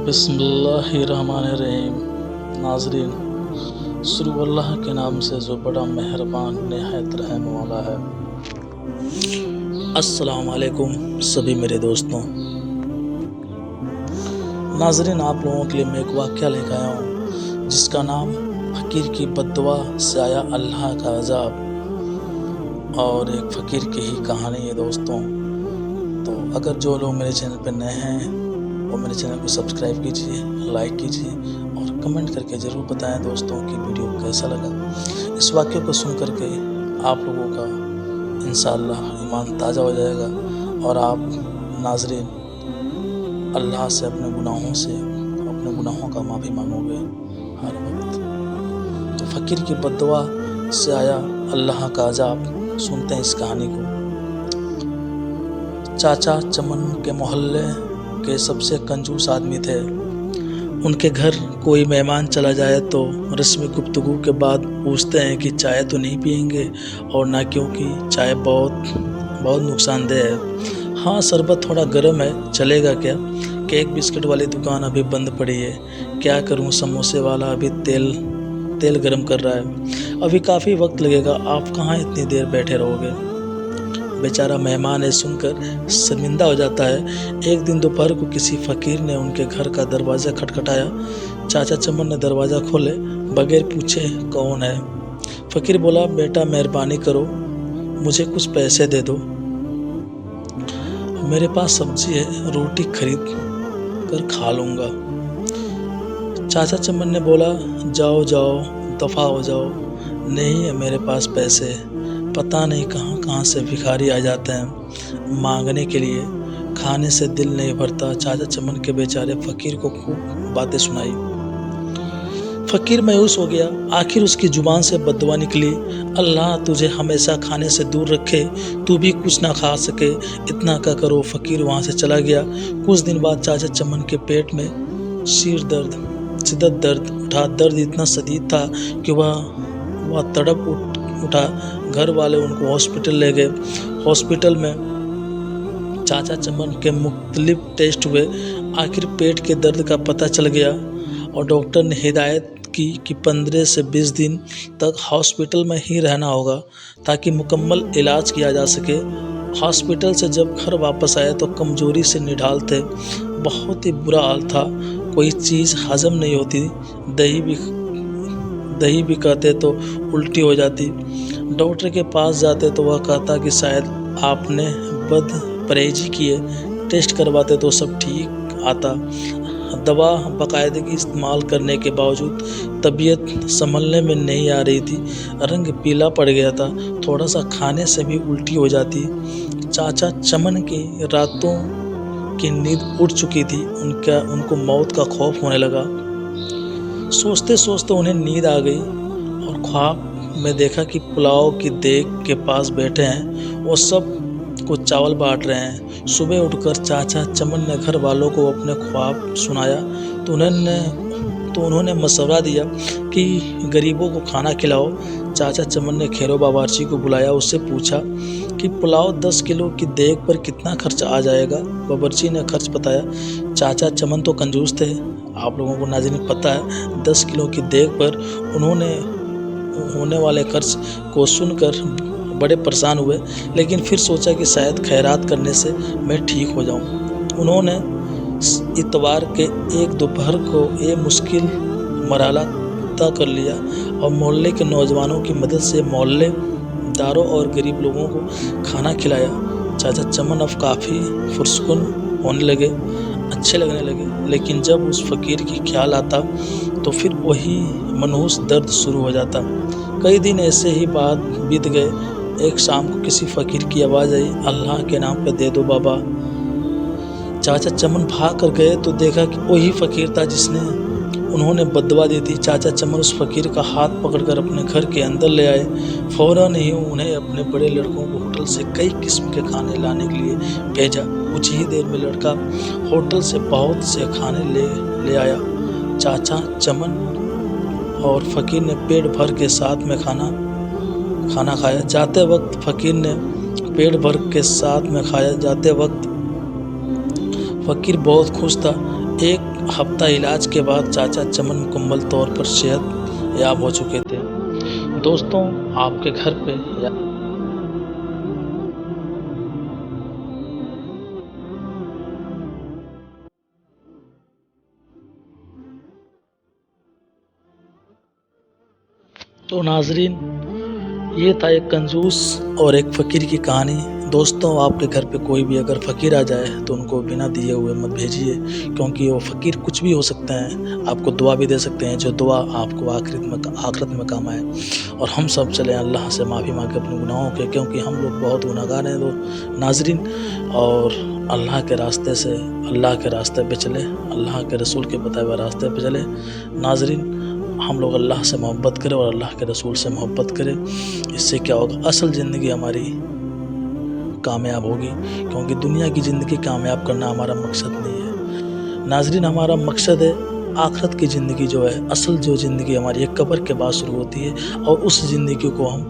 बिस्मिल्लाहिर्रहमानिर्रहीम। नाज़रीन, शुरू अल्लाह के नाम से जो बड़ा मेहरबान निहायत रहम वाला है। अस्सलाम वालेकुम सभी मेरे दोस्तों। नाज़रीन, आप लोगों के लिए मैं एक वाक़या लेकर आया हूँ जिसका नाम फ़कीर की बद्दुआ से आया अल्लाह का अज़ाब, और एक फ़कीर की ही कहानी है दोस्तों। तो अगर जो लोग मेरे चैनल पर नए हैं वो मेरे चैनल को सब्सक्राइब कीजिए, लाइक कीजिए और कमेंट करके ज़रूर बताएं दोस्तों कि वीडियो कैसा लगा। इस वाक़ये को सुन करके आप लोगों का इंशाअल्लाह ईमान ताज़ा हो जाएगा और आप नाज़रीन अल्लाह से अपने गुनाहों का माफ़ी मांगोगे हर वक्त। तो फ़कीर की बद्दुआ से आया अल्लाह का अज़ाब, सुनते हैं इस कहानी को। चाचा चमन के मोहल्ले के सबसे कंजूस आदमी थे। उनके घर कोई मेहमान चला जाए तो रस्मी गुफ्तगू के बाद पूछते हैं कि चाय तो नहीं पियेंगे, और ना क्योंकि चाय बहुत नुकसानदेह है। हाँ, शरबत थोड़ा गर्म है, चलेगा क्या? केक बिस्किट वाली दुकान अभी बंद पड़ी है। क्या करूँ, समोसे वाला अभी तेल गर्म कर रहा है। अभी काफ़ी वक्त लगेगा, आप कहाँ इतनी देर बैठे रहोगे? बेचारा मेहमान है सुनकर शर्मिंदा हो जाता है। एक दिन दोपहर को किसी फ़कीर ने उनके घर का दरवाज़ा खटखटाया। चाचा चमन ने दरवाज़ा खोले बगैर पूछे कौन है। फ़कीर बोला, बेटा मेहरबानी करो, मुझे कुछ पैसे दे दो, मेरे पास सब्जी है, रोटी खरीद कर खा लूँगा। चाचा चमन ने बोला, जाओ जाओ, दफ़ा हो जाओ, नहीं है मेरे पास पैसे। पता नहीं कहाँ कहाँ से भिखारी आ जाते हैं मांगने के लिए, खाने से दिल नहीं भरता। चाचा चमन के बेचारे फ़कीर को खूब बातें सुनाई। फ़कीर मायूस हो गया। आखिर उसकी ज़ुबान से बद्दुआ निकली, अल्लाह तुझे हमेशा खाने से दूर रखे, तू भी कुछ ना खा सके, इतना क्या करो। फ़कीर वहाँ से चला गया। कुछ दिन बाद चाचा चमन के पेट में शिद्दत दर्द उठा। दर्द इतना शदीद था कि वह तड़प उठा। घर वाले उनको हॉस्पिटल ले गए। हॉस्पिटल में चाचा चमन के मुख्तलिफ टेस्ट हुए। आखिर पेट के दर्द का पता चल गया और डॉक्टर ने हिदायत की कि 15 से 20 दिन तक हॉस्पिटल में ही रहना होगा ताकि मुकम्मल इलाज किया जा सके। हॉस्पिटल से जब घर वापस आया तो कमज़ोरी से निढाल थे। बहुत ही बुरा हाल था, कोई चीज़ हजम नहीं होती। दही भी कहते तो उल्टी हो जाती। डॉक्टर के पास जाते तो वह कहता कि शायद आपने बद परहेज़ी की है। टेस्ट करवाते तो सब ठीक आता। दवा बाकायदगी इस्तेमाल करने के बावजूद तबीयत संभलने में नहीं आ रही थी। रंग पीला पड़ गया था, थोड़ा सा खाने से भी उल्टी हो जाती। चाचा चमन की रातों की नींद उड़ चुकी थी। उनको मौत का खौफ होने लगा। सोचते सोचते उन्हें नींद आ गई और ख्वाब में देखा कि पुलाव की देग के पास बैठे हैं, वो सब को चावल बांट रहे हैं। सुबह उठकर चाचा चमन ने घर वालों को अपने ख्वाब सुनाया तो उन्होंने मशवरा दिया कि गरीबों को खाना खिलाओ। चाचा चमन ने खैरो बावर्ची को बुलाया, उससे पूछा कि पुलाव 10 किलो की देग पर कितना खर्च आ जाएगा। बावर्ची ने खर्च बताया। चाचा चमन तो कंजूस थे, आप लोगों को नाज़रीन पता है। 10 किलो की देग पर उन्होंने होने वाले खर्च को सुनकर बड़े परेशान हुए, लेकिन फिर सोचा कि शायद खैरात करने से मैं ठीक हो जाऊं। उन्होंने इतवार के एक दोपहर को ये मुश्किल मरहला तय कर लिया और मोहल्ले के नौजवानों की मदद से मोहल्लेदारों और गरीब लोगों को खाना खिलाया। चाचा चमन अब काफ़ी पुरसुकून होने लगे, अच्छे लगने लगे। लेकिन जब उस फ़कीर की ख्याल आता तो फिर वही मनहूस दर्द शुरू हो जाता। कई दिन ऐसे ही बाद बीत गए। एक शाम को किसी फ़कीर की आवाज़ आई, अल्लाह के नाम पे दे दो बाबा। चाचा चमन भाग कर गए तो देखा कि वही फ़कीर था जिसने उन्होंने बद्दुआ दी थी। चाचा चमन उस फ़कीर का हाथ पकड़कर अपने घर के अंदर ले आए। फ़ौरन ही उन्हें अपने बड़े लड़कों को होटल से कई किस्म के खाने लाने के लिए भेजा। कुछ ही देर में लड़का होटल से बहुत से खाने ले आया। चाचा चमन और फ़कीर ने पेट भर के साथ में खाना खाया। जाते वक्त फ़कीर बहुत खुश था। एक हफ्ता इलाज के बाद चाचा चमन मुकम्मल तौर पर सेहत याब हो चुके थे। दोस्तों, आपके घर पे या तो नाज़रीन, ये था एक कंजूस और एक फ़कीर की कहानी। दोस्तों, आपके घर पे कोई भी अगर फ़कीर आ जाए तो उनको बिना दिए हुए मत भेजिए, क्योंकि वो फ़कीर कुछ भी हो सकते हैं, आपको दुआ भी दे सकते हैं, जो दुआ आपको आखिरत में काम आए। और हम सब चलें अल्लाह से माफ़ी माँगे अपने गुनाहों के, क्योंकि हम लोग बहुत गुनहगार हैं नाज़रीन। और अल्लाह के रास्ते पे चलें, अल्लाह के रसूल के बताए हुए रास्ते पे चलें। नाज़रीन, हम लोग अल्लाह से मोहब्बत करें और अल्लाह के रसूल से मोहब्बत करें। इससे क्या होगा, असल ज़िंदगी हमारी कामयाब होगी, क्योंकि दुनिया की ज़िंदगी कामयाब करना हमारा मकसद नहीं है। नाज़रीन, हमारा मकसद है आखिरत की ज़िंदगी जो है, असल जो ज़िंदगी हमारी है कब्र के बाद शुरू होती है, और उस ज़िंदगी को हम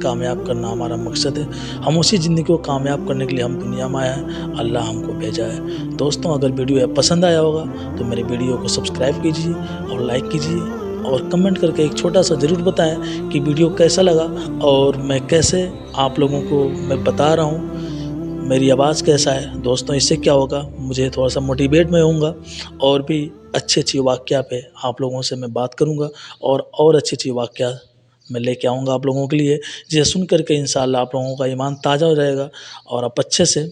कामयाब करना हमारा मकसद है। हम उसी ज़िंदगी को कामयाब करने के लिए हम दुनिया में आए हैं, अल्लाह हमको भेजा है। दोस्तों, अगर वीडियो पसंद आया होगा तो मेरे वीडियो को सब्सक्राइब कीजिए और लाइक कीजिए, और कमेंट करके एक छोटा-सा ज़रूर बताएँ कि वीडियो कैसा लगा, और मैं कैसे आप लोगों को मैं बता रहा हूँ, मेरी आवाज़ कैसा है। दोस्तों, इससे क्या होगा, मुझे थोड़ा-सा मोटिवेट मैं होऊँगा, और भी अच्छी-अच्छी वाक़या पे आप लोगों से मैं बात करूँगा, और अच्छी-अच्छी वाक़या मैं लेके आऊँगा आप लोगों के लिए, जिसे सुन कर के इंशाअल्लाह आप लोगों का ईमान ताज़ा हो जाएगा, और आप अच्छे से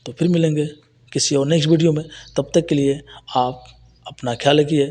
तो फिर मिलेंगे किसी और नेक्स्ट वीडियो में। तब तक के लिए आप अपना ख़्याल रखिए।